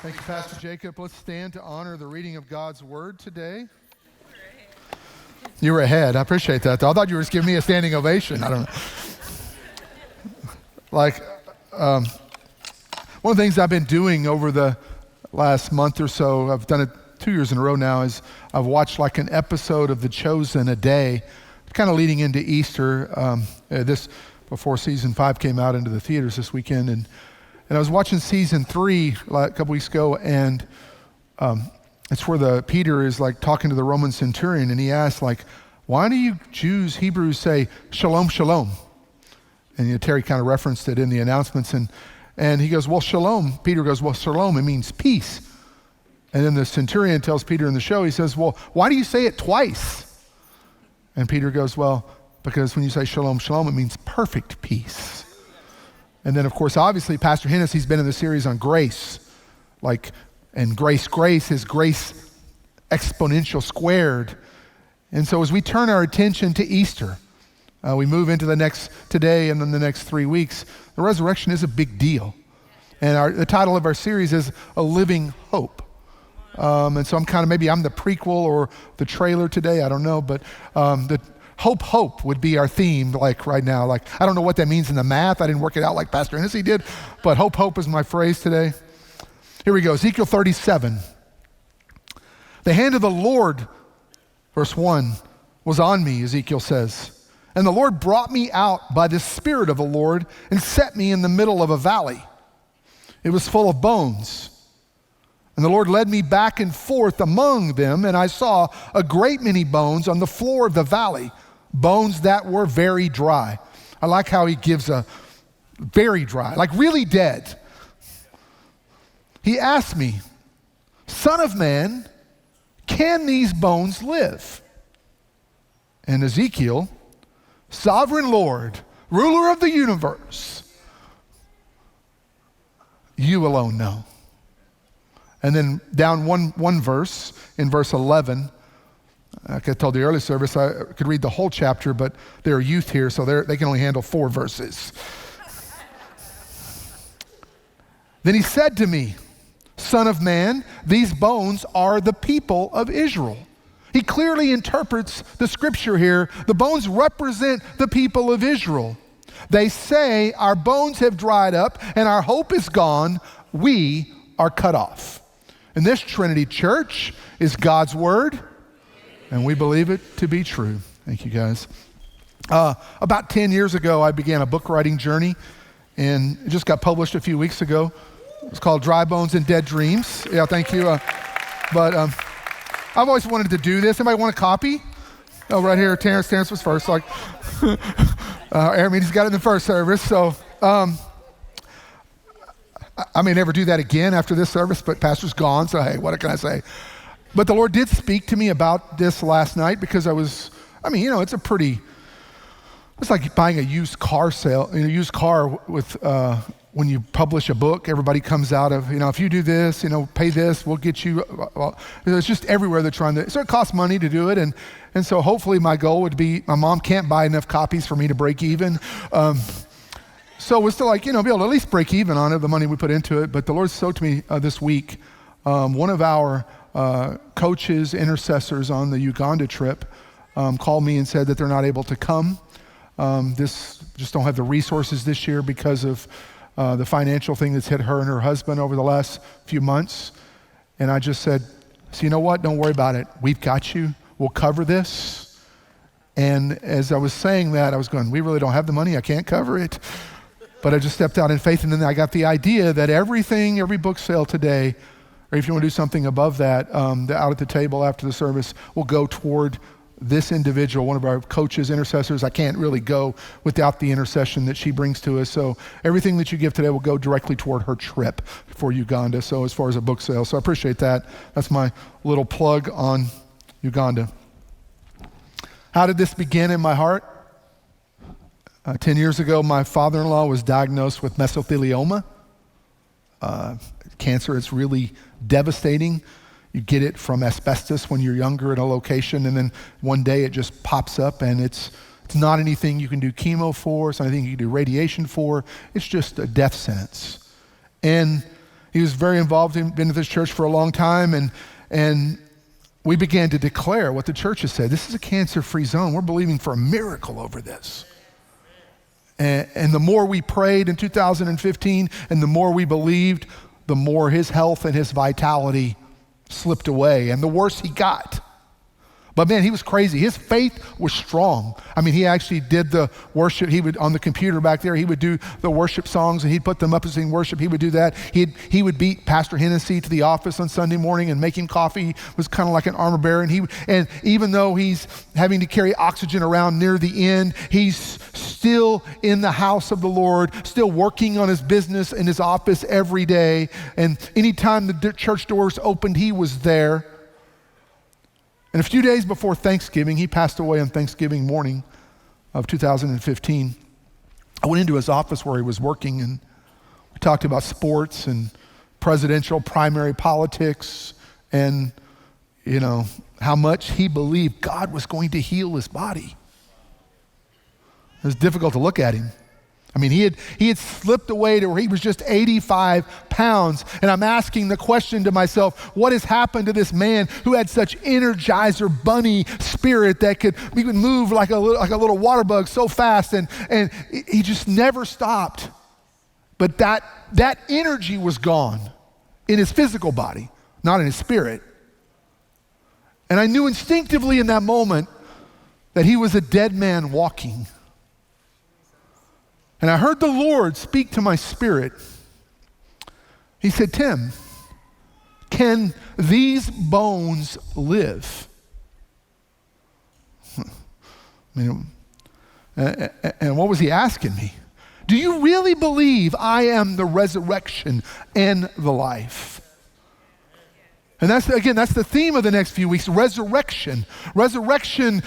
Thank you, Pastor Jacob. Let's stand to honor the reading of God's Word today. You were ahead. I appreciate that, though. I thought you were just giving me a standing ovation. I don't know. One of the things I've been doing over the last month or so, I've done it 2 years in a row now, is I've watched like an episode of The Chosen a day, kind of leading into Easter. This before season 5 came out into the theaters this weekend, and I was watching season 3 like a couple weeks ago, and it's where Peter is like talking to the Roman centurion, and he asks like, why do you Jews, Hebrews say shalom, shalom? And Terry kind of referenced it in the announcements, and he goes, well, shalom. Peter goes, well, shalom, it means peace. And then the centurion tells Peter in the show, he says, well, why do you say it twice? And Peter goes, well, because when you say shalom, shalom, it means perfect peace. And then, of course, obviously, Pastor Hennessy's been in the series on grace. And grace is grace exponential squared. And so as we turn our attention to Easter, we move into today and then the next 3 weeks, the resurrection is a big deal. And the title of our series is A Living Hope. And so maybe I'm the prequel or the trailer today, I don't know, but the Hope would be our theme right now. I don't know what that means in the math. I didn't work it out like Pastor Hennessy did, but hope is my phrase today. Here we go, Ezekiel 37. The hand of the Lord, verse 1, was on me, Ezekiel says. And the Lord brought me out by the Spirit of the Lord and set me in the middle of a valley. It was full of bones. And the Lord led me back and forth among them, and I saw a great many bones on the floor of the valley, bones that were very dry. I like how he gives a very dry, like really dead. He asked me, Son of man, can these bones live? And Ezekiel, Sovereign Lord, ruler of the universe, you alone know. And then down one verse, in verse 11, like I told the early service, I could read the whole chapter, but there are youth here, so they can only handle 4 verses. Then he said to me, Son of man, these bones are the people of Israel. He clearly interprets the scripture here. The bones represent the people of Israel. They say, our bones have dried up and our hope is gone. We are cut off. And this Trinity Church is God's word, and we believe it to be true. Thank you, guys. About 10 years ago, I began a book writing journey, and it just got published a few weeks ago. It's called Dry Bones and Dead Dreams. Yeah, thank you. But I've always wanted to do this. Anybody want a copy? Oh, right here, Terrence was first. He's got it in the first service. So I may never do that again after this service, but Pastor's gone, so hey, what can I say? But the Lord did speak to me about this last night because it's like buying a used car sale, used car with, when you publish a book, everybody comes out of, if you do this, pay this, we'll get you, it's just everywhere they're trying to, so it costs money to do it. And so hopefully my goal would be, my mom can't buy enough copies for me to break even. So we're still be able to at least break even on it, the money we put into it. But the Lord spoke to me this week. One of our coaches, intercessors on the Uganda trip called me and said that they're not able to come. Just don't have the resources this year because of the financial thing that's hit her and her husband over the last few months. And I just said, so you know what? Don't worry about it. We've got you. We'll cover this. And as I was saying that, I was going, we really don't have the money. I can't cover it. But I just stepped out in faith, and then I got the idea that every book sale today, or if you want to do something above that, out at the table after the service, will go toward this individual, one of our coaches, intercessors. I can't really go without the intercession that she brings to us. So everything that you give today will go directly toward her trip for Uganda. So as far as a book sale, so I appreciate that. That's my little plug on Uganda. How did this begin in my heart? 10 years ago, my father-in-law was diagnosed with mesothelioma. Cancer, it's really devastating. You get it from asbestos when you're younger in a location, and then one day it just pops up, and it's not anything you can do chemo for. It's not anything you can do radiation for. It's just a death sentence. And He was very involved, he'd been at this church for a long time, and we began to declare what the church has said. This is a cancer-free zone. We're believing for a miracle over this. And the more we prayed in 2015 and the more we believed, the more his health and his vitality slipped away and the worse he got. But man, he was crazy. His faith was strong. I mean, he actually did the worship. He would, on the computer back there, he would do the worship songs and he'd put them up and sing worship. He would do that. He would beat Pastor Hennessy to the office on Sunday morning and make him coffee. He was kind of like an armor bearer. And even though he's having to carry oxygen around near the end, he's still in the house of the Lord, still working on his business in his office every day. And anytime the church doors opened, he was there. And a few days before Thanksgiving, he passed away on Thanksgiving morning of 2015. I went into his office where he was working, and we talked about sports and presidential primary politics and, how much he believed God was going to heal his body. It was difficult to look at him. I mean, he had slipped away to where he was just 85 pounds. And I'm asking the question to myself, what has happened to this man who had such Energizer bunny spirit that could move like a little water bug so fast, and he just never stopped. But that energy was gone in his physical body, not in his spirit. And I knew instinctively in that moment that he was a dead man walking. And I heard the Lord speak to my spirit. He said, Tim, can these bones live? And what was he asking me? Do you really believe I am the resurrection and the life? And that's the theme of the next few weeks, resurrection. Resurrection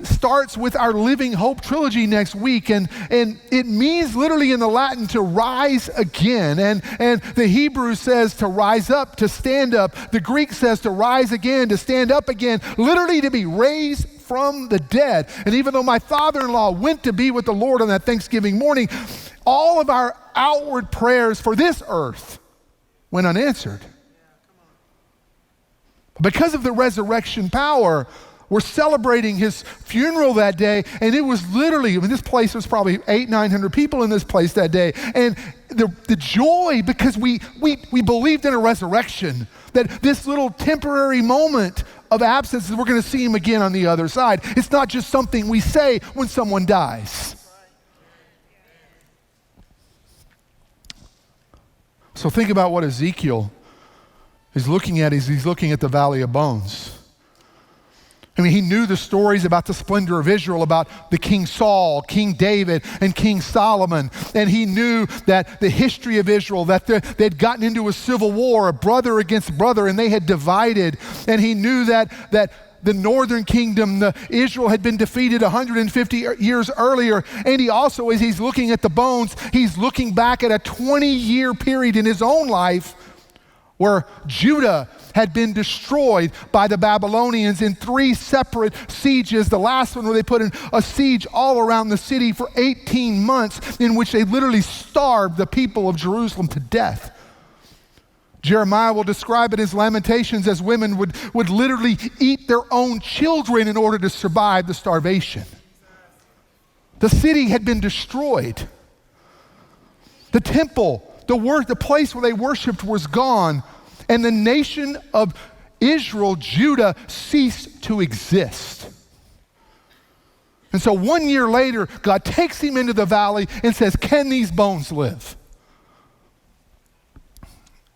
starts with our Living Hope trilogy next week, and it means literally in the Latin to rise again. And the Hebrew says to rise up, to stand up. The Greek says to rise again, to stand up again, literally to be raised from the dead. And even though my father-in-law went to be with the Lord on that Thanksgiving morning, all of our outward prayers for this earth went unanswered. Because of the resurrection power, we're celebrating his funeral that day, and it was literally, this place was probably 800-900 people in this place that day, and the joy, because we believed in a resurrection, that this little temporary moment of absence, we're going to see him again on the other side. It's not just something we say when someone dies. So think about what Ezekiel is looking at. He's looking at the Valley of Bones. I mean, he knew the stories about the splendor of Israel, about the King Saul, King David, and King Solomon. And he knew that the history of Israel, that they'd gotten into a civil war, a brother against brother, and they had divided. And he knew that the northern kingdom, Israel, had been defeated 150 years earlier. And he also, as he's looking at the bones, he's looking back at a 20-year period in his own life where Judah had been destroyed by the Babylonians in 3 separate sieges. The last one where they put in a siege all around the city for 18 months, in which they literally starved the people of Jerusalem to death. Jeremiah will describe it in his Lamentations as women would literally eat their own children in order to survive the starvation. The city had been destroyed. The temple, the place where they worshiped, was gone, and the nation of Israel, Judah, ceased to exist. And so 1 year later, God takes him into the valley and says, can these bones live?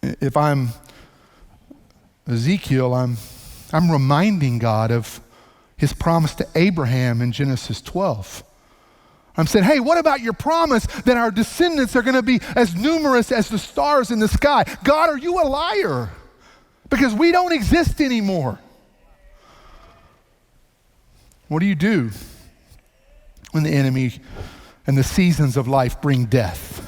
If I'm Ezekiel, I'm reminding God of his promise to Abraham in Genesis 12. I'm saying, hey, what about your promise that our descendants are going to be as numerous as the stars in the sky? God, are you a liar? Because we don't exist anymore. What do you do when the enemy and the seasons of life bring death?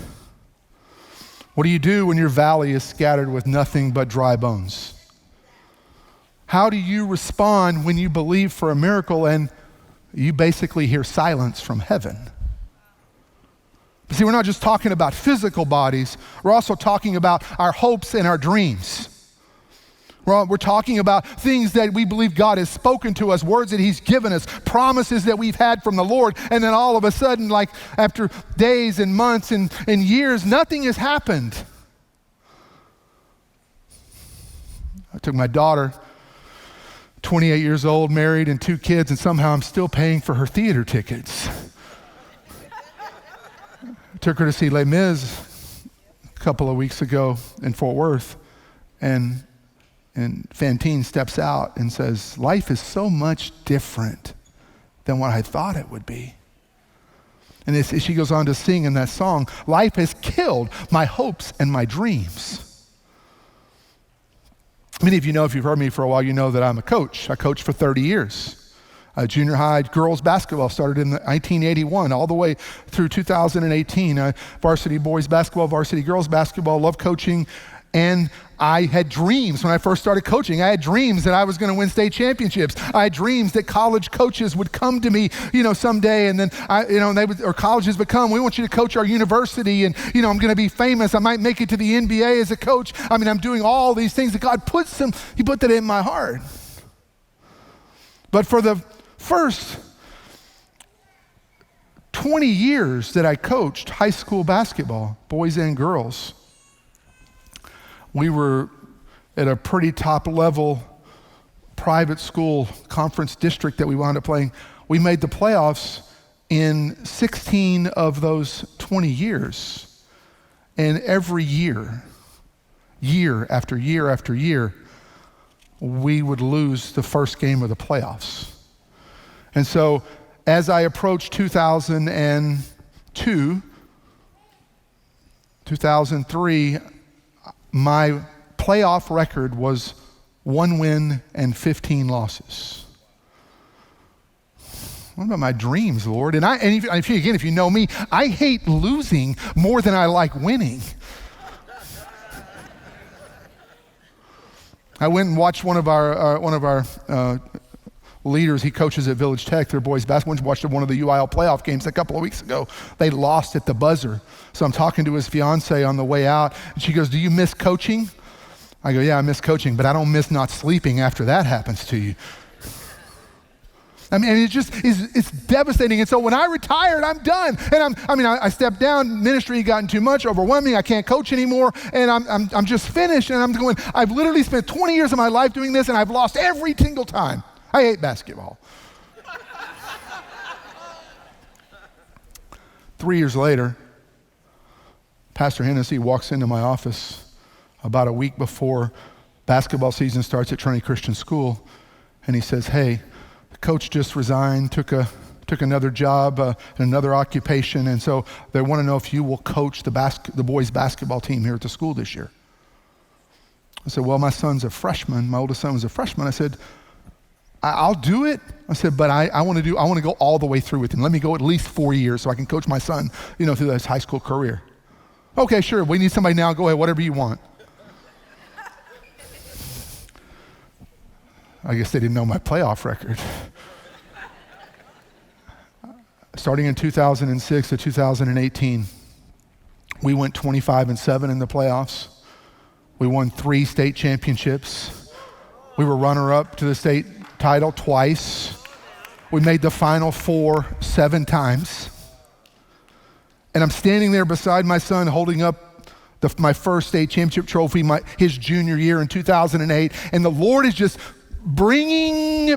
What do you do when your valley is scattered with nothing but dry bones? How do you respond when you believe for a miracle and you basically hear silence from heaven? See, we're not just talking about physical bodies, we're also talking about our hopes and our dreams. We're talking about things that we believe God has spoken to us, words that he's given us, promises that we've had from the Lord, and then all of a sudden, like after days and months and years, nothing has happened. I took my daughter, 28 years old, married, and 2 kids, and somehow I'm still paying for her theater tickets. Took her to see Les Mis a couple of weeks ago in Fort Worth, and Fantine steps out and says, life is so much different than what I thought it would be. And she goes on to sing in that song, life has killed my hopes and my dreams. Many of you know, if you've heard me for a while, you know that I'm a coach. I coached for 30 years. Junior high girls basketball started in 1981 all the way through 2018. Varsity boys basketball, varsity girls basketball, love coaching. And I had dreams when I first started coaching. I had dreams that I was going to win state championships. I had dreams that college coaches would come to me, someday, and then colleges would come. We want you to coach our university, and I'm going to be famous. I might make it to the NBA as a coach. I'm doing all these things that God He put that in my heart. But for the first 20 years that I coached high school basketball, boys and girls, we were at a pretty top level private school conference district that we wound up playing. We made the playoffs in 16 of those 20 years. And every year after year after year, we would lose the first game of the playoffs. And so as I approached 2002, 2003, my playoff record was 1 win and 15 losses. What about my dreams, Lord? If you know me, I hate losing more than I like winning. I went and watched one of our leaders. He coaches at Village Tech, their boys basketball. Went and watched one of the UIL playoff games a couple of weeks ago. They lost at the buzzer. So I'm talking to his fiance on the way out, and she goes, "Do you miss coaching?" I go, "Yeah, I miss coaching, but I don't miss not sleeping after that happens to you." It's devastating. And so when I retired, I'm done. And I stepped down. Ministry gotten too much, overwhelming. I can't coach anymore. And I'm just finished. And I'm going, I've literally spent 20 years of my life doing this, and I've lost every single time. I hate basketball. 3 years later, Pastor Hennessy walks into my office about a week before basketball season starts at Trinity Christian School, and he says, "Hey, the coach just resigned, took another job, another occupation, and so they want to know if you will coach the boys basketball team here at the school this year." I said, "Well, my son's a freshman. My oldest son was a freshman." I said, "I'll do it." I said, "But I want to go all the way through with him. Let me go at least 4 years so I can coach my son, through his high school career." "Okay, sure. We need somebody now. Go ahead, whatever you want." I guess they didn't know my playoff record. Starting in 2006 to 2018, we went 25-7 in the playoffs. We won 3 state championships. We were runner-up to the state title twice. We made the Final Four 7 times. And I'm standing there beside my son holding up my first state championship trophy his junior year in 2008. And the Lord is just bringing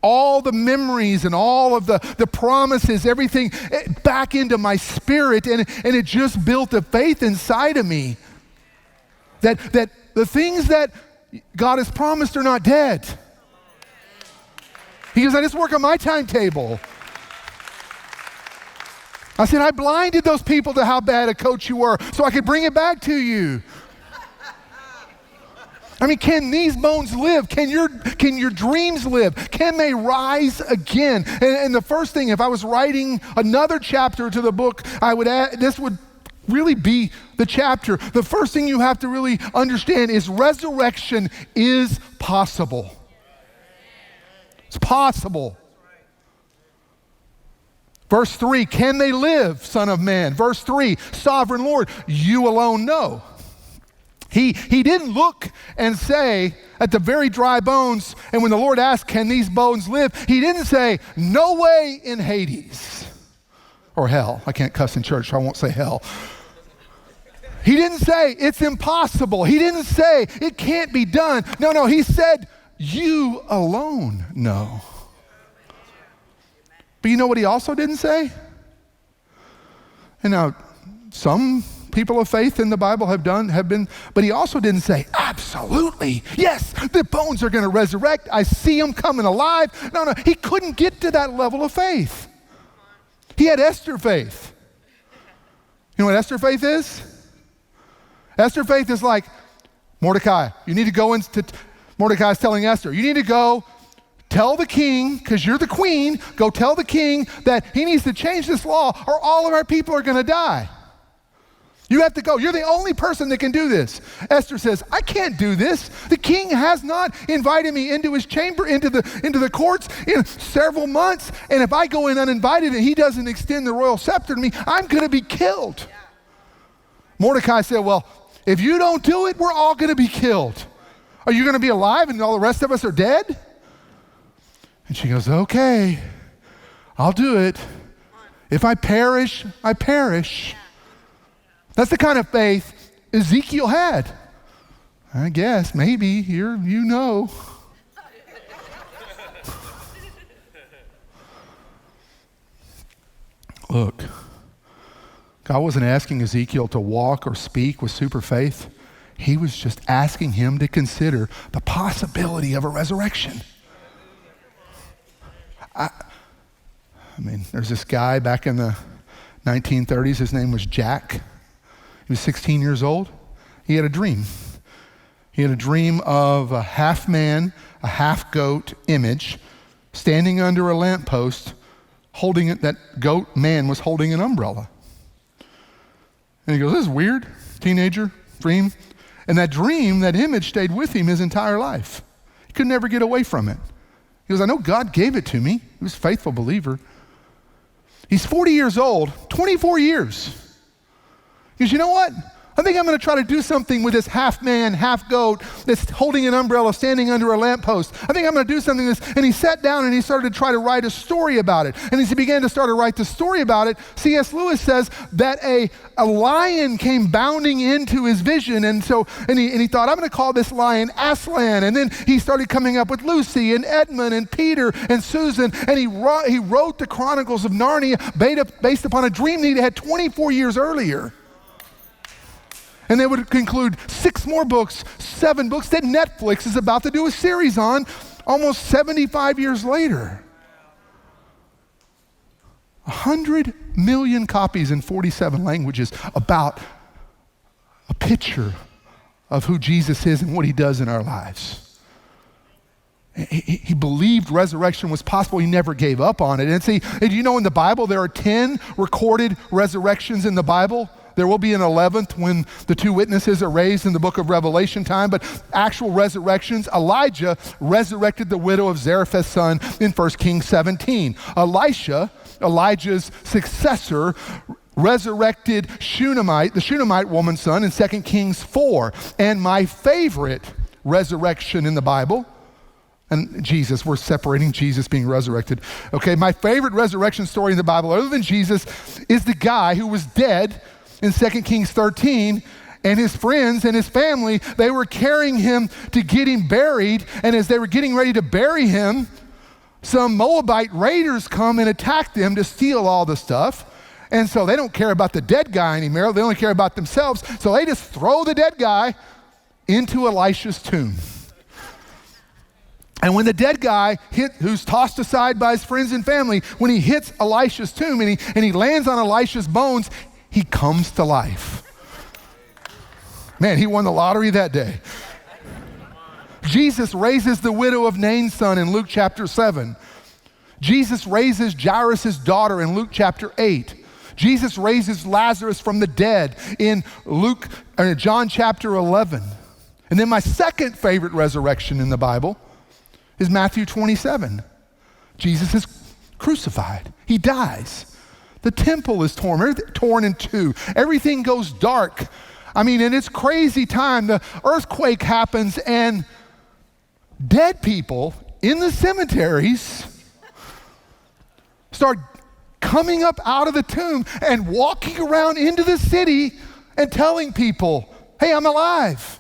all the memories and all of the promises, everything back into my spirit. And it just built a faith inside of me that the things that God has promised are not dead. He goes, "I just work on my timetable." I said, "I blinded those people to how bad a coach you were so I could bring it back to you." Can these bones live? Can your dreams live? Can they rise again? And the first thing, if I was writing another chapter to the book, I would add, this would really be the chapter. The first thing you have to really understand is resurrection is possible. It's possible. Verse 3, can they live, Son of Man? Verse 3, Sovereign Lord, you alone know. He didn't look and say at the very dry bones, and when the Lord asked, can these bones live? He didn't say, no way in Hades or hell. I can't cuss in church, so I won't say hell. He didn't say, it's impossible. He didn't say, it can't be done. No, he said, you alone know. But you know what he also didn't say? And now, some people of faith in the Bible have been, but he also didn't say, absolutely, yes, the bones are going to resurrect. I see them coming alive. No, he couldn't get to that level of faith. He had Esther faith. You know what Esther faith is? Esther faith is like, Mordecai, you need to go into, Mordecai's telling Esther, you need to go tell the king, because you're the queen, go tell the king that he needs to change this law or all of our people are going to die. You have to go. You're the only person that can do this. Esther says, I can't do this. The king has not invited me into his chamber, into the courts in several months. And if I go in uninvited and he doesn't extend the royal scepter to me, I'm going to be killed. Yeah. Mordecai said, well, if you don't do it, we're all going to be killed. Are you going to be alive and all the rest of us are dead? And she goes, okay, I'll do it. If I perish, I perish. That's the kind of faith Ezekiel had. I guess, maybe, you know. Look, God wasn't asking Ezekiel to walk or speak with super faith. He was just asking him to consider the possibility of a resurrection. I mean, there's this guy back in the 1930s. His name was Jack. He was 16 years old. He had a dream. He had a dream of a half man, a half goat image standing under a lamppost, holding it. That goat man was holding an umbrella. And he goes, this is weird. Teenager, dream. And that dream, that image stayed with him his entire life. He could never get away from it. He goes, I know God gave it to me. He was a faithful believer. He's 40 years old, 24 years. Because you know what? I think I'm going to try to do something with this half man, half goat that's holding an umbrella, standing under a lamppost. I think I'm going to do something with this. And he sat down and he started to try to write a story about it. And as he began to start to write the story about it, C.S. Lewis says that a lion came bounding into his vision. And he thought, I'm going to call this lion Aslan. And then he started coming up with Lucy and Edmund and Peter and Susan. And he wrote the Chronicles of Narnia based upon a dream that he had 24 years earlier. And they would conclude 6 more books, 7 books that Netflix is about to do a series on almost 75 years later. 100 million copies in 47 languages about a picture of who Jesus is and what he does in our lives. He believed resurrection was possible. He never gave up on it. And see, you know in the Bible there are 10 recorded resurrections in the Bible. There will be an 11th when the 2 witnesses are raised in the book of Revelation time, but actual resurrections. Elijah resurrected the widow of Zarephath's son in 1 Kings 17. Elisha, Elijah's successor, resurrected the Shunammite woman's son in 2 Kings 4. And my favorite resurrection in the Bible, and Jesus, we're separating Jesus being resurrected. Okay, my favorite resurrection story in the Bible, other than Jesus, is the guy who was dead in 2 Kings 13, and his friends and his family, they were carrying him to get him buried, and as they were getting ready to bury him, some Moabite raiders come and attack them to steal all the stuff, and so they don't care about the dead guy anymore, they only care about themselves, so they just throw the dead guy into Elisha's tomb. And when the dead guy who's tossed aside by his friends and family, when he hits Elisha's tomb and he lands on Elisha's bones, he comes to life. Man, he won the lottery that day. Jesus raises the widow of Nain's son in Luke chapter 7. Jesus raises Jairus' daughter in Luke chapter 8. Jesus raises Lazarus from the dead in John chapter 11. And then my second favorite resurrection in the Bible is Matthew 27. Jesus is crucified. He dies. The temple is torn in two. Everything goes dark. I mean, and it's crazy time. The earthquake happens and dead people in the cemeteries start coming up out of the tomb and walking around into the city and telling people, hey, I'm alive.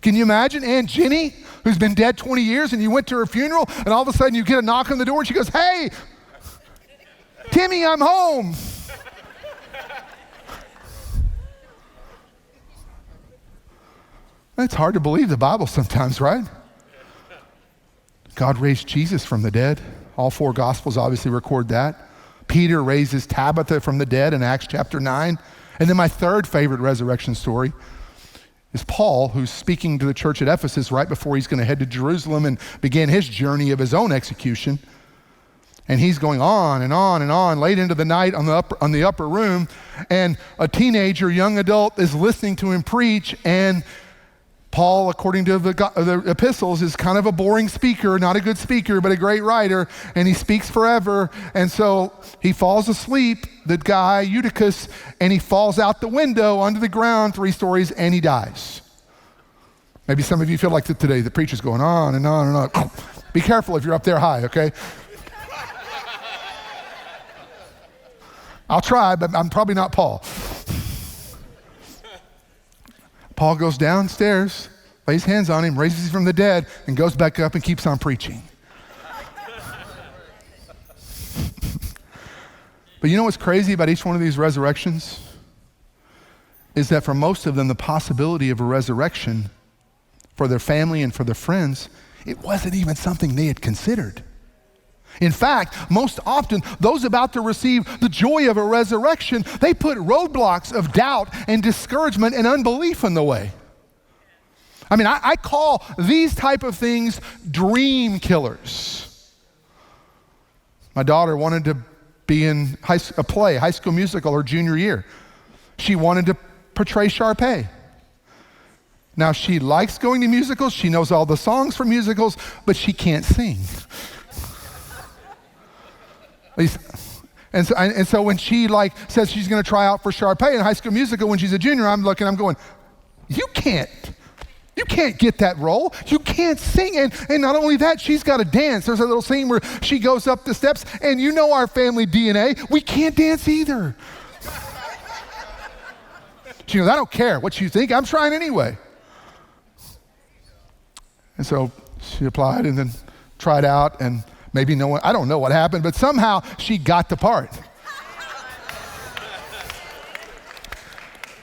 Can you imagine Aunt Jenny, who's been dead 20 years, and you went to her funeral, and all of a sudden you get a knock on the door, and she goes, hey, Timmy, I'm home. It's hard to believe the Bible sometimes, right? God raised Jesus from the dead. All four Gospels obviously record that. Peter raises Tabitha from the dead in Acts chapter 9. And then my third favorite resurrection story is Paul, who's speaking to the church at Ephesus right before he's going to head to Jerusalem and begin his journey of his own execution. And he's going on and on and on, late into the night on the upper room, and a teenager, young adult, is listening to him preach, and Paul, according to the epistles, is kind of a boring speaker, not a good speaker, but a great writer, and he speaks forever. And so he falls asleep, the guy, Eutychus, and he falls out the window onto the ground 3 stories, and he dies. Maybe some of you feel like that today. The preacher's going on and on and on. Be careful if you're up there high, okay? I'll try, but I'm probably not Paul. Paul goes downstairs, lays hands on him, raises him from the dead, and goes back up and keeps on preaching. But you know what's crazy about each one of these resurrections? Is that for most of them, the possibility of a resurrection for their family and for their friends, it wasn't even something they had considered. In fact, most often, those about to receive the joy of a resurrection, they put roadblocks of doubt and discouragement and unbelief in the way. I mean, I call these type of things dream killers. My daughter wanted to be in a play, High School Musical, her junior year. She wanted to portray Sharpay. Now, she likes going to musicals. She knows all the songs for musicals, but she can't sing. And so when she says she's going to try out for Sharpay in High School Musical when she's a junior, I'm going, you can't get that role. You can't sing. And not only that, she's got to dance. There's a little scene where she goes up the steps, and you know our family DNA. We can't dance either. She goes, I don't care what you think. I'm trying anyway. And so she applied and then tried out, and maybe no one, I don't know what happened, but somehow she got the part.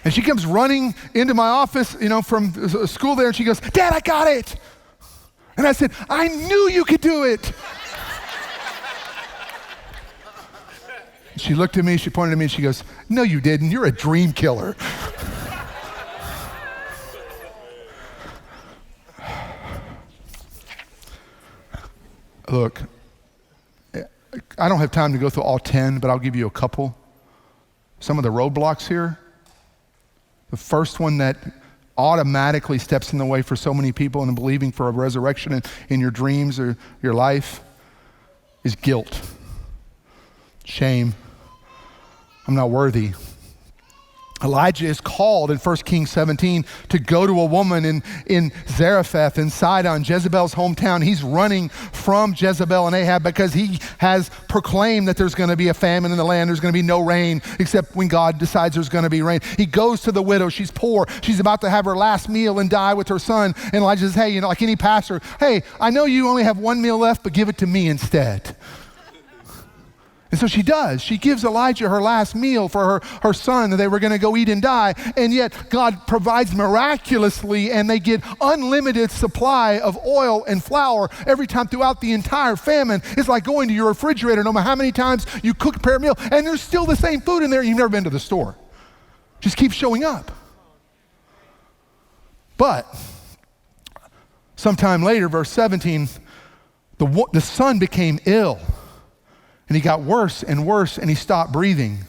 And she comes running into my office, from school there, and she goes, Dad, I got it. And I said, I knew you could do it. She looked at me, she pointed at me, and she goes, no, you didn't. You're a dream killer. Look, I don't have time to go through all 10, but I'll give you a couple. Some of the roadblocks here. The first one that automatically steps in the way for so many people in believing for a resurrection in your dreams or your life is guilt, shame. I'm not worthy. Elijah is called in 1 Kings 17 to go to a woman in Zarephath in Sidon, Jezebel's hometown. He's running from Jezebel and Ahab because he has proclaimed that there's going to be a famine in the land. There's going to be no rain except when God decides there's going to be rain. He goes to the widow. She's poor. She's about to have her last meal and die with her son. And Elijah says, hey, like any pastor, hey, I know you only have one meal left, but give it to me instead. And so she does. She gives Elijah her last meal for her son that they were going to go eat and die. And yet God provides miraculously, and they get unlimited supply of oil and flour every time throughout the entire famine. It's like going to your refrigerator, no matter how many times you cook, prepare a meal, and there's still the same food in there. You've never been to the store. Just keeps showing up. But sometime later, verse 17, the son became ill. And he got worse and worse, and he stopped breathing.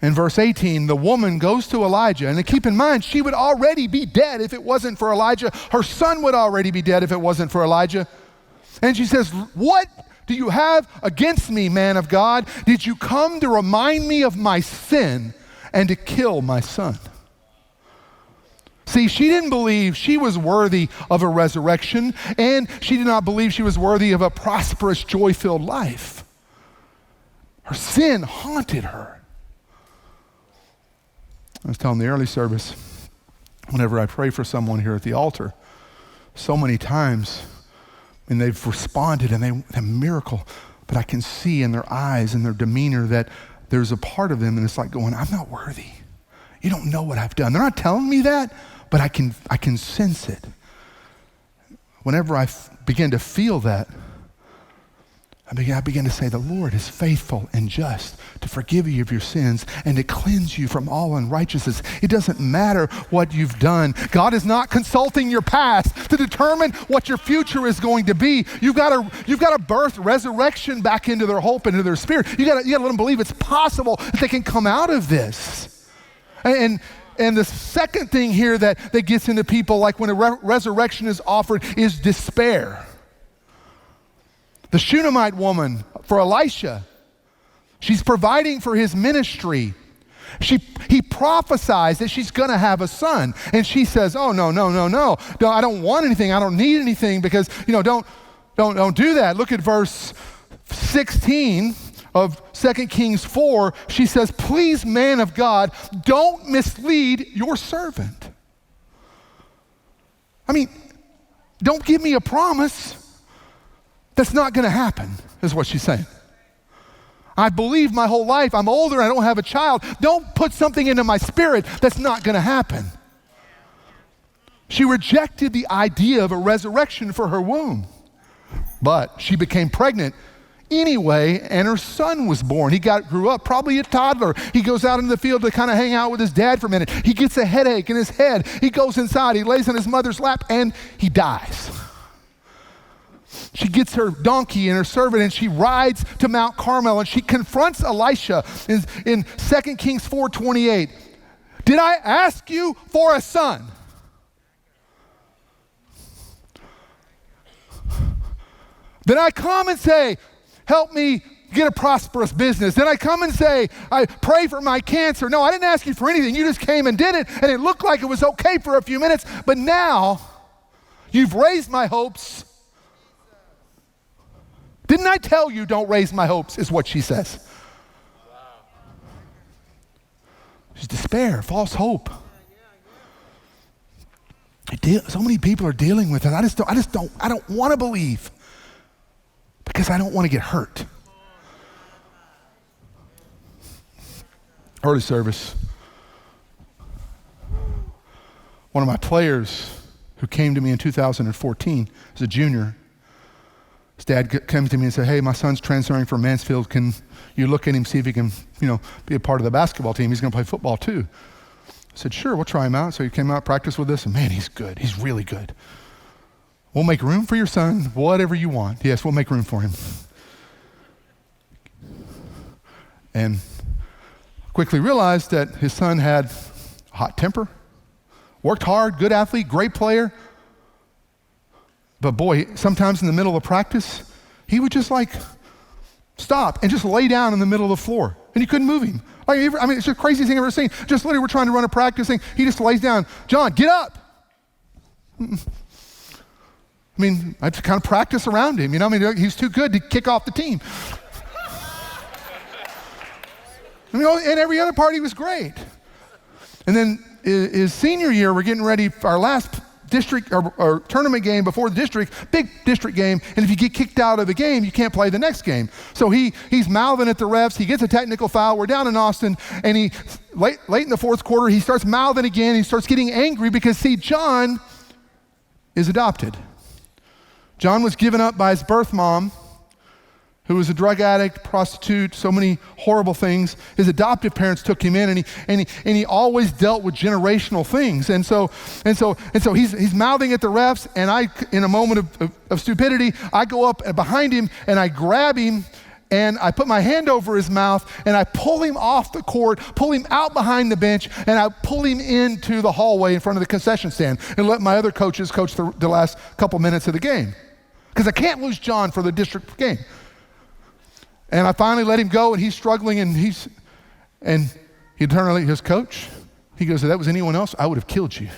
In verse 18, the woman goes to Elijah. And keep in mind, she would already be dead if it wasn't for Elijah. Her son would already be dead if it wasn't for Elijah. And she says, what do you have against me, man of God? Did you come to remind me of my sin and to kill my son?" See, she didn't believe she was worthy of a resurrection, and she did not believe she was worthy of a prosperous, joy-filled life. Her sin haunted her. I was telling the early service, whenever I pray for someone here at the altar, so many times, and they've responded and they a miracle, but I can see in their eyes and their demeanor that there's a part of them and it's like going, "I'm not worthy. You don't know what I've done." They're not telling me that, but I can sense it. Whenever I begin to feel that, I begin to say, "The Lord is faithful and just to forgive you of your sins and to cleanse you from all unrighteousness." It doesn't matter what you've done. God is not consulting your past to determine what your future is going to be. You've got to birth resurrection back into their hope and into their spirit. You got to let them believe it's possible that they can come out of this. And the second thing here that gets into people, like when a resurrection is offered, is despair. The Shunammite woman for Elisha, she's providing for his ministry. He prophesies that she's going to have a son, and she says, "Oh, no, I don't want anything. I don't need anything," because don't do that. Look at verse 16 of 2 Kings 4. She says, "Please, man of God, don't mislead your servant." I mean, don't give me a promise that's not going to happen, is what she's saying. I believed my whole life. I'm older. I don't have a child. Don't put something into my spirit that's not going to happen. She rejected the idea of a resurrection for her womb. But she became pregnant anyway, and her son was born. He grew up, probably a toddler. He goes out into the field to kind of hang out with his dad for a minute. He gets a headache in his head. He goes inside. He lays on his mother's lap, and he dies. She gets her donkey and her servant, and she rides to Mount Carmel, and she confronts Elisha in 2 Kings 4:28. "Did I ask you for a son?" Did I come and say, "Help me get a prosperous business"? Did I come and say, "I pray for my cancer"? No, I didn't ask you for anything. You just came and did it, and it looked like it was okay for a few minutes, but now you've raised my hopes. Didn't I tell you don't raise my hopes, is what she says. There's despair, false hope. So many people are dealing with it. I don't want to believe because I don't want to get hurt. Early service. One of my players who came to me in 2014 as a junior, his dad comes to me and said, "Hey, my son's transferring from Mansfield. Can you look at him, see if he can, be a part of the basketball team? He's going to play football too." I said, "Sure, we'll try him out." So he came out, practiced with us, and man, he's good. He's really good. "We'll make room for your son, whatever you want." "Yes, we'll make room for him." And quickly realized that his son had a hot temper, worked hard, good athlete, great player. But boy, sometimes in the middle of practice, he would just stop and just lay down in the middle of the floor, and you couldn't move him. It's the craziest thing I've ever seen. Just literally, we're trying to run a practice thing. He just lays down. "John, get up." I had to kind of practice around him. He's too good to kick off the team. And every other part he was great. And then his senior year, we're getting ready for our last district or tournament game before the district, big district game, and if you get kicked out of the game, you can't play the next game. So he's mouthing at the refs. He gets a technical foul. We're down in Austin, and he late in the fourth quarter, he starts mouthing again. He starts getting angry because, John is adopted. John was given up by his birth mom, who was a drug addict, prostitute, so many horrible things. His adoptive parents took him in, and he always dealt with generational things. And so he's mouthing at the refs, and I, in a moment of stupidity, I go up behind him and I grab him and I put my hand over his mouth and I pull him off the court, pull him out behind the bench, and I pull him into the hallway in front of the concession stand and let my other coaches coach the last couple minutes of the game. Because I can't lose John for the district game. And I finally let him go, and he's struggling, and he turned around, he goes, Coach, he goes, if that was anyone else, I would have killed you.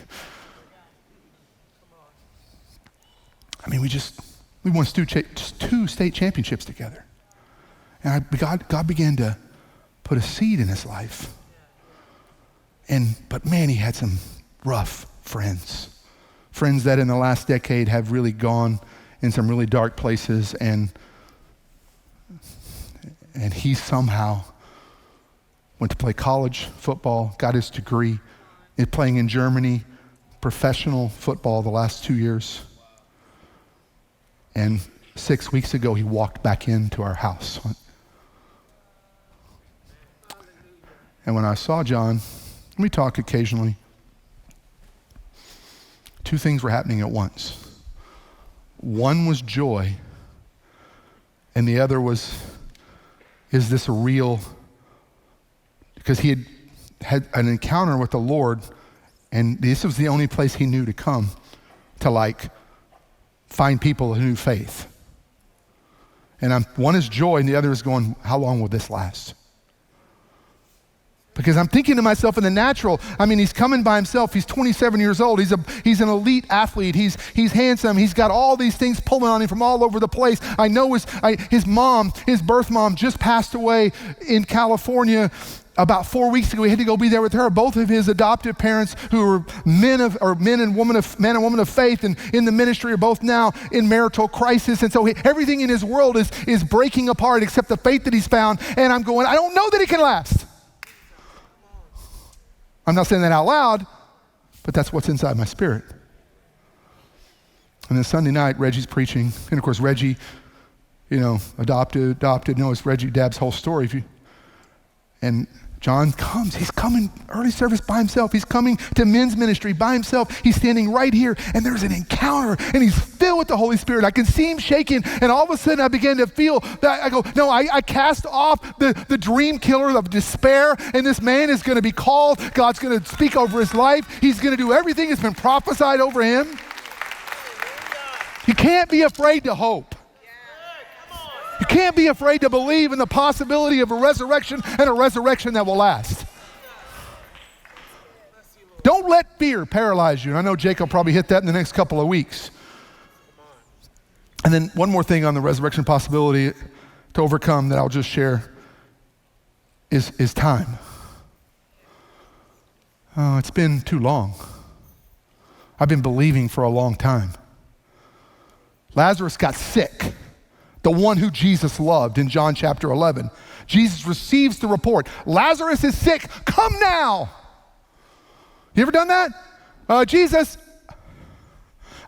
I mean, we won just 2 state championships together. And God began to put a seed in his life. But man, he had some rough friends that in the last decade have really gone in some really dark places, and he somehow went to play college football, got his degree in playing in Germany, professional football the last 2 years. And 6 weeks ago, he walked back into our house. And when I saw John, we talk occasionally, 2 things were happening at once. One was joy, and the other was, is this a real, because he had an encounter with the Lord, and this was the only place he knew to come to find people who knew faith. And one is joy, and the other is going, how long will this last? Because I'm thinking to myself in the natural, I mean, he's coming by himself. He's 27 years old. He's an elite athlete. He's handsome. He's got all these things pulling on him from all over the place. I know his mom, his birth mom, just passed away in California about 4 weeks ago. He had to go be there with her. Both of his adoptive parents, who were men and women of faith and in the ministry, are both now in marital crisis. And so everything in his world is breaking apart except the faith that he's found. And I'm going, I don't know that it can last. I'm not saying that out loud, but that's what's inside my spirit. And then Sunday night, Reggie's preaching. And of course, Reggie, adopted, it's Reggie Dabb's whole story. And John comes. He's coming early service by himself. He's coming to men's ministry by himself. He's standing right here, and there's an encounter, and he's filled with the Holy Spirit. I can see him shaking, and all of a sudden I began to feel that. I go, no, I cast off the dream killer of despair, and this man is going to be called. God's going to speak over his life. He's going to do everything that's been prophesied over him. You can't be afraid to hope. You can't be afraid to believe in the possibility of a resurrection, and a resurrection that will last. Don't let fear paralyze you. And I know Jake will probably hit that in the next couple of weeks. And then one more thing on the resurrection possibility to overcome that I'll just share is time. Oh, it's been too long. I've been believing for a long time. Lazarus got sick. The one who Jesus loved in John chapter 11. Jesus receives the report, Lazarus is sick, come now. You ever done that? Jesus,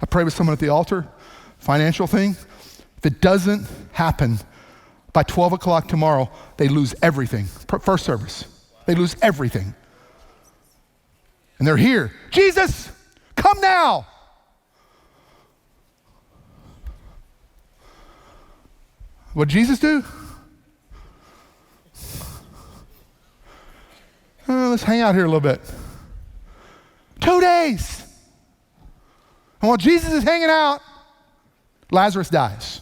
I pray with someone at the altar, financial thing. If it doesn't happen by 12 o'clock tomorrow, they lose everything. First service, they lose everything. And they're here, Jesus, come now. What did Jesus do? Let's hang out here a little bit. 2 days. And while Jesus is hanging out, Lazarus dies.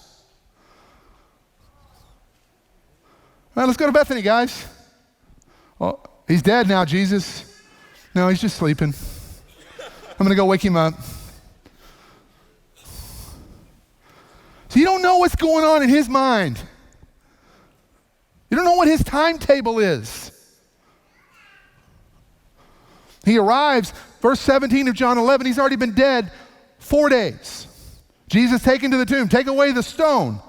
Well, let's go to Bethany, guys. Well, he's dead now, Jesus. No, he's just sleeping. I'm going to go wake him up. So you don't know what's going on in his mind. You don't know what his timetable is. He arrives, verse 17 of John 11, he's already been dead 4 days. Jesus taken to the tomb, take away the stone.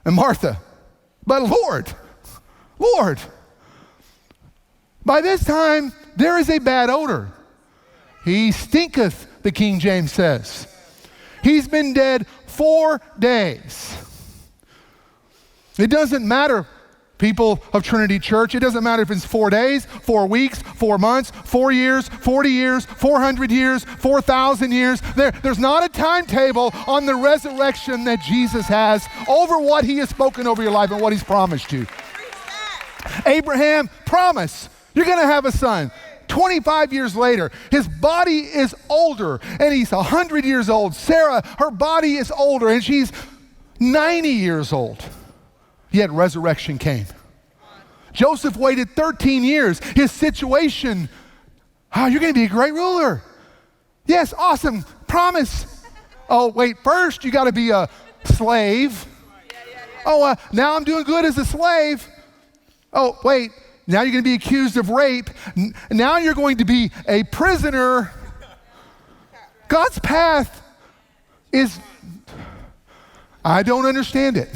And Martha, but Lord, by this time there is a bad odor. He stinketh, the King James says. He's been dead 4 days. It doesn't matter, people of Trinity Church. It doesn't matter if it's 4 days, 4 weeks, 4 months, 4 years, 40 years, 400 years, 4,000 years. There's not a timetable on the resurrection that Jesus has over what he has spoken over your life and what he's promised you. Abraham promised, you're going to have a son. 25 years later, his body is older, and he's 100 years old. Sarah, her body is older, and she's 90 years old. Yet resurrection came. Joseph waited 13 years. His situation, you're going to be a great ruler. Yes, awesome, promise. Oh, wait, first you got to be a slave. Oh, now I'm doing good as a slave. Oh, wait, now you're going to be accused of rape. Now you're going to be a prisoner. God's path is, I don't understand it.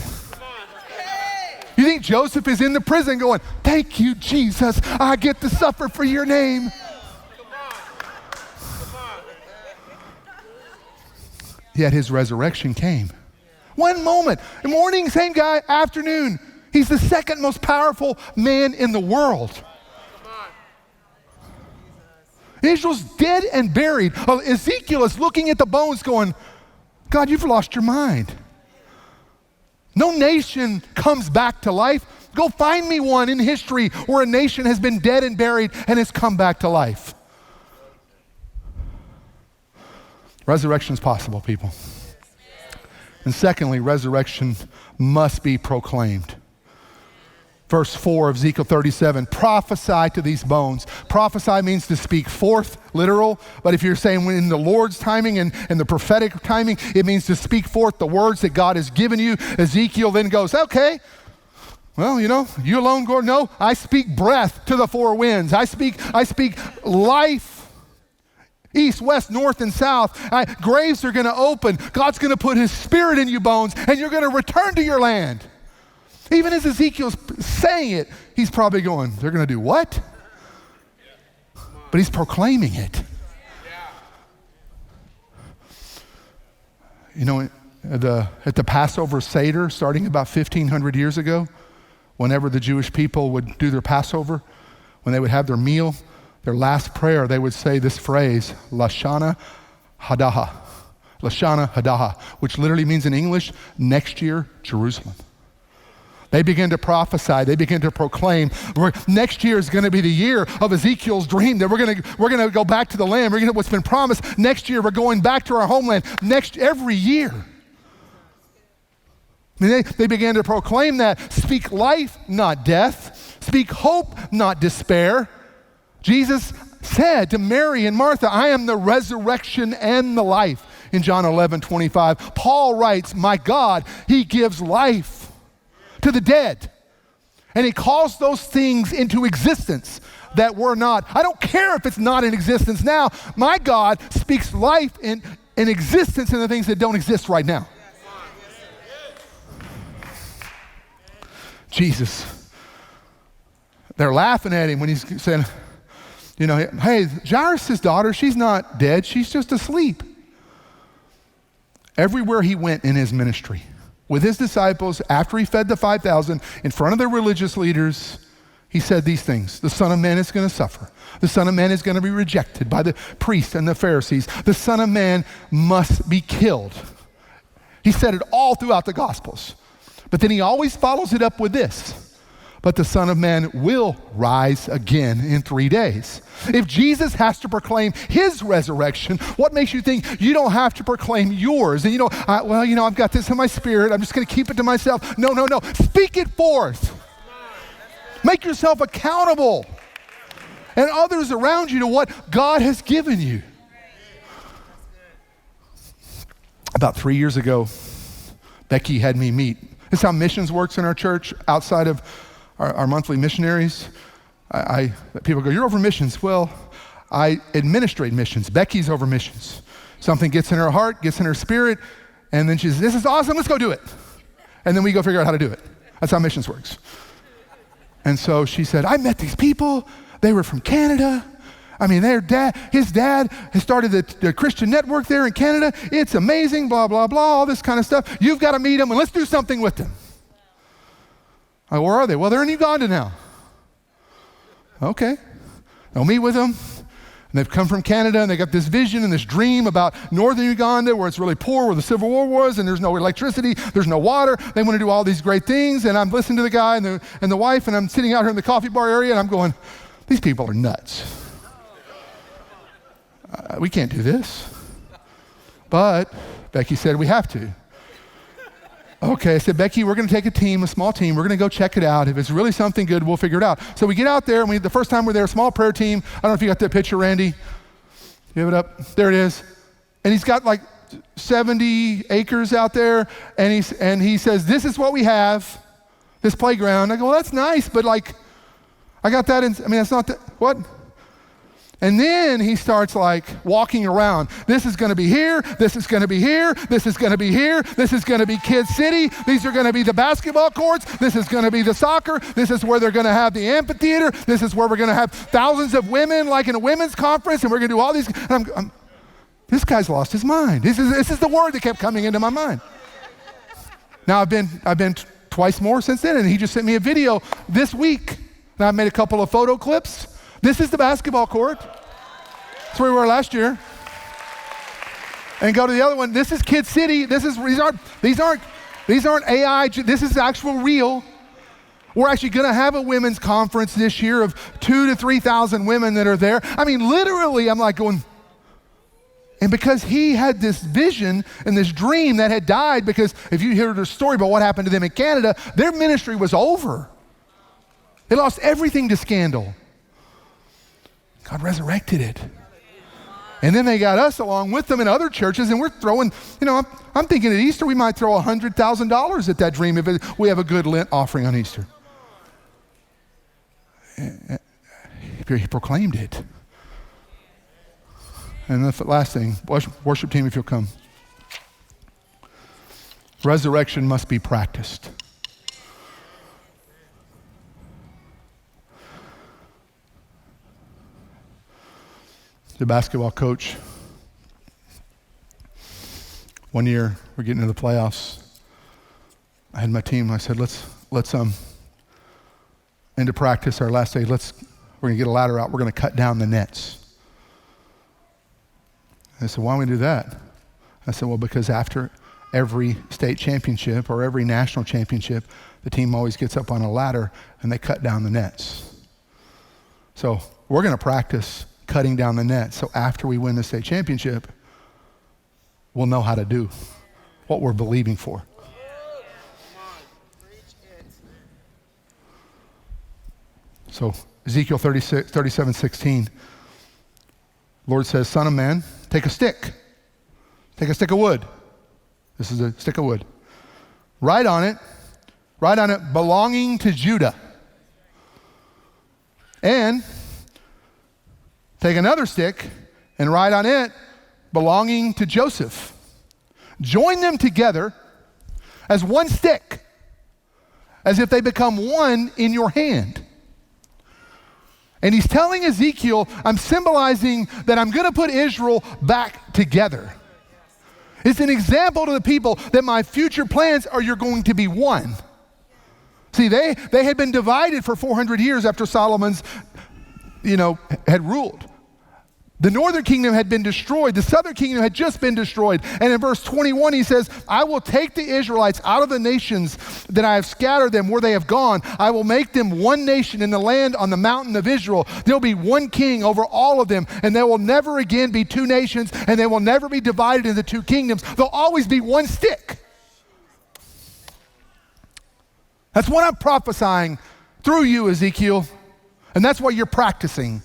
You think Joseph is in the prison going, thank you, Jesus, I get to suffer for your name. Yet his resurrection came. One moment, morning, same guy, afternoon. He's the second most powerful man in the world. Israel's dead and buried. Ezekiel is looking at the bones going, God, you've lost your mind. No nation comes back to life. Go find me one in history where a nation has been dead and buried and has come back to life. Resurrection is possible, people. And secondly, resurrection must be proclaimed. Verse 4 of Ezekiel 37, prophesy to these bones. Prophesy means to speak forth, literal. But if you're saying in the Lord's timing and the prophetic timing, it means to speak forth the words that God has given you. Ezekiel then goes, okay, well, you alone, Lord. No, I speak breath to the four winds. I speak life, east, west, north, and south. Graves are going to open. God's going to put his spirit in you bones, and you're going to return to your land. Even as Ezekiel's saying it, he's probably going, they're going to do what? But he's proclaiming it. At the Passover Seder, starting about 1,500 years ago, whenever the Jewish people would do their Passover, when they would have their meal, their last prayer, they would say this phrase, Lashana Hadaha. Lashana Hadaha, which literally means in English, next year, Jerusalem. They begin to prophesy. They begin to proclaim. Next year is going to be the year of Ezekiel's dream that we're going to go back to the land. We're going to what's been promised. Next year, we're going back to our homeland. Every year. They began to proclaim that. Speak life, not death. Speak hope, not despair. Jesus said to Mary and Martha, I am the resurrection and the life. In John 11:25, Paul writes, my God, he gives life to the dead. And he calls those things into existence that were not. I don't care if it's not in existence now. My God speaks life in existence in the things that don't exist right now. Jesus. They're laughing at him when he's saying, hey, Jairus' daughter, she's not dead. She's just asleep. Everywhere he went in his ministry, with his disciples, after he fed the 5,000, in front of the religious leaders, he said these things. The Son of Man is going to suffer. The Son of Man is going to be rejected by the priests and the Pharisees. The Son of Man must be killed. He said it all throughout the Gospels. But then he always follows it up with this. But the Son of Man will rise again in 3 days. If Jesus has to proclaim his resurrection, what makes you think you don't have to proclaim yours? And I've got this in my spirit. I'm just going to keep it to myself. No. Speak it forth. Make yourself accountable. And others around you to what God has given you. About 3 years ago, Becky had me meet. This is how missions works in our church outside of our monthly missionaries. People go, you're over missions. Well, I administrate missions. Becky's over missions. Something gets in her heart, gets in her spirit, and then she says, this is awesome, let's go do it. And then we go figure out how to do it. That's how missions works. And so she said, I met these people. They were from Canada. His dad has started the Christian network there in Canada. It's amazing, blah, blah, blah, all this kind of stuff. You've got to meet them, and let's do something with them. Where are they? Well, they're in Uganda now. Okay. I'll meet with them. And they've come from Canada, and they got this vision and this dream about northern Uganda where it's really poor, where the Civil War was, and there's no electricity, there's no water. They want to do all these great things, and I'm listening to the guy and the wife, and I'm sitting out here in the coffee bar area, and I'm going, these people are nuts. We can't do this. But Becky said we have to. Okay, I said, Becky, we're going to take a small team. We're going to go check it out. If it's really something good, we'll figure it out. So we get out there, and the first time we're there, small prayer team. I don't know if you got that picture, Randy. Give it up. There it is. And he's got like 70 acres out there, and he says, this is what we have, this playground. I go, well, that's nice, but like, I got that that's not that, what? And then he starts like walking around. This is going to be here. This is going to be here. This is going to be here. This is going to be Kids City. These are going to be the basketball courts. This is going to be the soccer. This is where they're going to have the amphitheater. This is where we're going to have thousands of women like in a women's conference, and we're going to do all these. And this guy's lost his mind. This is the word that kept coming into my mind. Now I've been twice more since then, and he just sent me a video this week. And I made a couple of photo clips. This is the basketball court. That's where we were last year. And go to the other one. This is Kid City. These aren't AI. This is actual real. We're actually going to have a women's conference this year of 2,000 to 3,000 women that are there. I mean, literally, I'm like going. And because he had this vision and this dream that had died, because if you hear the story about what happened to them in Canada, their ministry was over. They lost everything to scandal. God resurrected it. And then they got us along with them in other churches, and we're throwing, I'm thinking at Easter we might throw $100,000 at that dream if we have a good Lent offering on Easter. He proclaimed it. And the last thing, worship team, if you'll come. Resurrection must be practiced. The basketball coach, one year we're getting into the playoffs. I had my team. I said, let's into practice our last day. We're gonna get a ladder out. We're gonna cut down the nets. I said, why don't we do that? I said, well, because after every state championship or every national championship, the team always gets up on a ladder and they cut down the nets. So we're gonna practice cutting down the net, so after we win the state championship, we'll know how to do what we're believing for. So Ezekiel 37:16, Lord says, son of man, take a stick of wood. This is a stick of wood. Write on it, belonging to Judah. And take another stick and write on it, belonging to Joseph. Join them together as one stick, as if they become one in your hand. And he's telling Ezekiel, I'm symbolizing that I'm going to put Israel back together. It's an example to the people that my future plans are you're going to be one. See, they had been divided for 400 years after Solomon's, had ruled. The northern kingdom had been destroyed. The southern kingdom had just been destroyed. And in verse 21, he says, I will take the Israelites out of the nations that I have scattered them where they have gone. I will make them one nation in the land on the mountain of Israel. There'll be one king over all of them, and there will never again be two nations, and they will never be divided into two kingdoms. There'll always be one stick. That's what I'm prophesying through you, Ezekiel. And that's what you're practicing.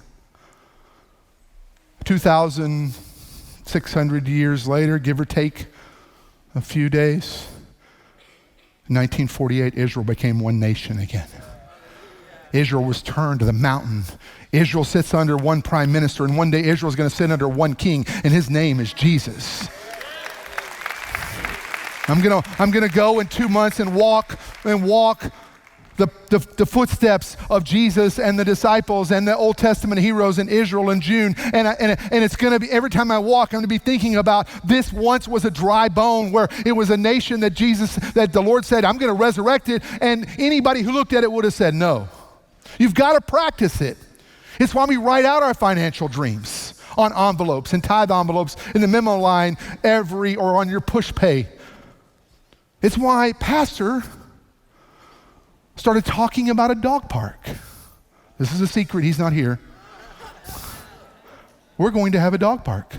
2,600 years later, give or take a few days, in 1948, Israel became one nation again. Israel was turned to the mountain. Israel sits under one prime minister, and one day Israel is going to sit under one king, and his name is Jesus. I'm gonna go in 2 months and walk the footsteps of Jesus and the disciples and the Old Testament heroes in Israel in June. And it's going to be, every time I walk, I'm going to be thinking about this once was a dry bone where it was a nation that the Lord said, I'm going to resurrect it. And anybody who looked at it would have said no. You've got to practice it. It's why we write out our financial dreams on envelopes and tithe envelopes in the memo line or on your push pay. It's why Pastor started talking about a dog park. This is a secret, he's not here. We're going to have a dog park.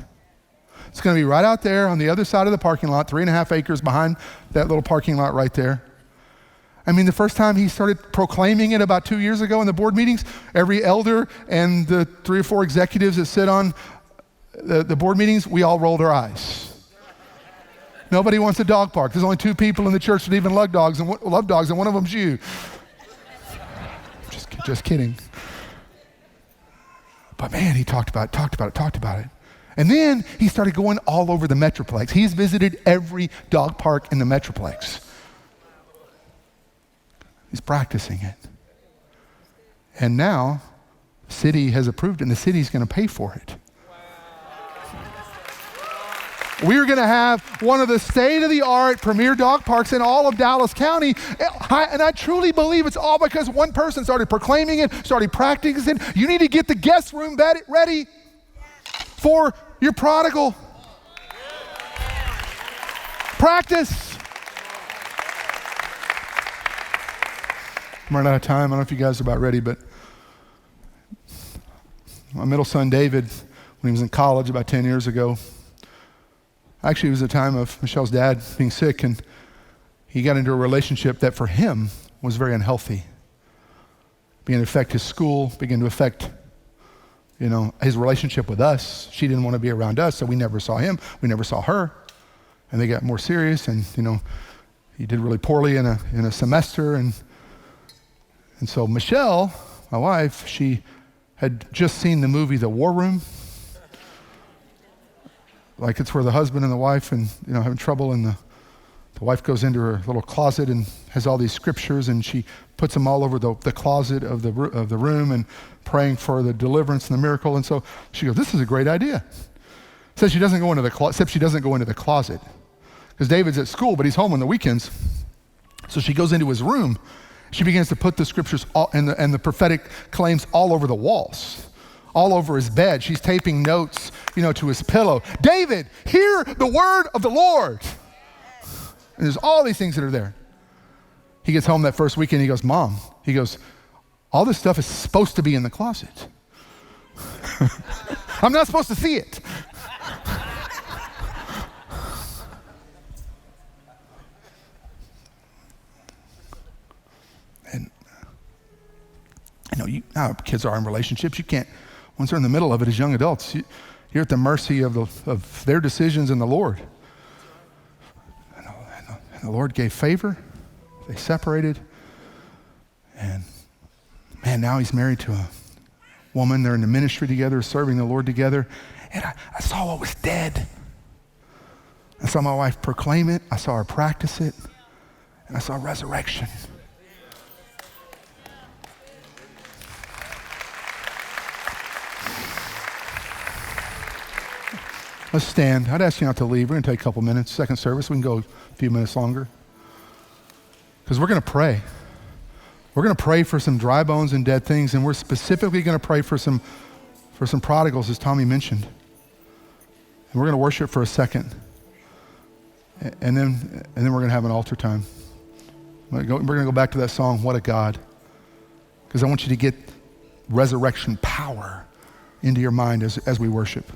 It's going to be right out there on the other side of the parking lot, 3.5 acres behind that little parking lot right there. I mean, the first time he started proclaiming it about 2 years ago in the board meetings, every elder and the 3 or 4 executives that sit on the board meetings, we all rolled our eyes. Nobody wants a dog park. There's only 2 people in the church that even love dogs, and one of them's you. Just kidding. But man, he talked about it. And then he started going all over the Metroplex. He's visited every dog park in the Metroplex. He's practicing it. And now, the city has approved it, and the city's going to pay for it. We're going to have one of the state-of-the-art premier dog parks in all of Dallas County. And I truly believe it's all because one person started proclaiming it, started practicing it. You need to get the guest room ready for your prodigal. Practice. I'm running out of time. I don't know if you guys are about ready, but my middle son, David, when he was in college about 10 years ago, actually, it was a time of Michelle's dad being sick, and he got into a relationship that for him was very unhealthy. Began to affect his school, began to affect, his relationship with us. She didn't want to be around us, so we never saw him. We never saw her. And they got more serious, and, he did really poorly in a semester. And so Michelle, my wife, she had just seen the movie The War Room. Like it's where the husband and the wife and having trouble, and the wife goes into her little closet and has all these scriptures, and she puts them all over the closet of the room and praying for the deliverance and the miracle. And so she goes, "This is a great idea." Says she doesn't go into the except she doesn't go into the closet because David's at school, but he's home on the weekends. So she goes into his room. She begins to put the scriptures and the prophetic claims all over the walls. All over his bed. She's taping notes, to his pillow. David, hear the word of the Lord. And there's all these things that are there. He gets home that first weekend. He goes, "Mom," he goes, "all this stuff is supposed to be in the closet. I'm not supposed to see it." And how kids are in relationships. You can't. Once they're in the middle of it as young adults, you're at the mercy of their decisions and the Lord. And the Lord gave favor. They separated. And man, now he's married to a woman. They're in the ministry together, serving the Lord together. And I saw what was dead. I saw my wife proclaim it. I saw her practice it. And I saw resurrection. Let's stand. I'd ask you not to leave. We're going to take a couple minutes. Second service, we can go a few minutes longer. Because we're going to pray. We're going to pray for some dry bones and dead things, and we're specifically going to pray for some prodigals, as Tommy mentioned. And we're going to worship for a second. And then we're going to have an altar time. We're going to go back to that song, "What a God." Because I want you to get resurrection power into your mind as we worship.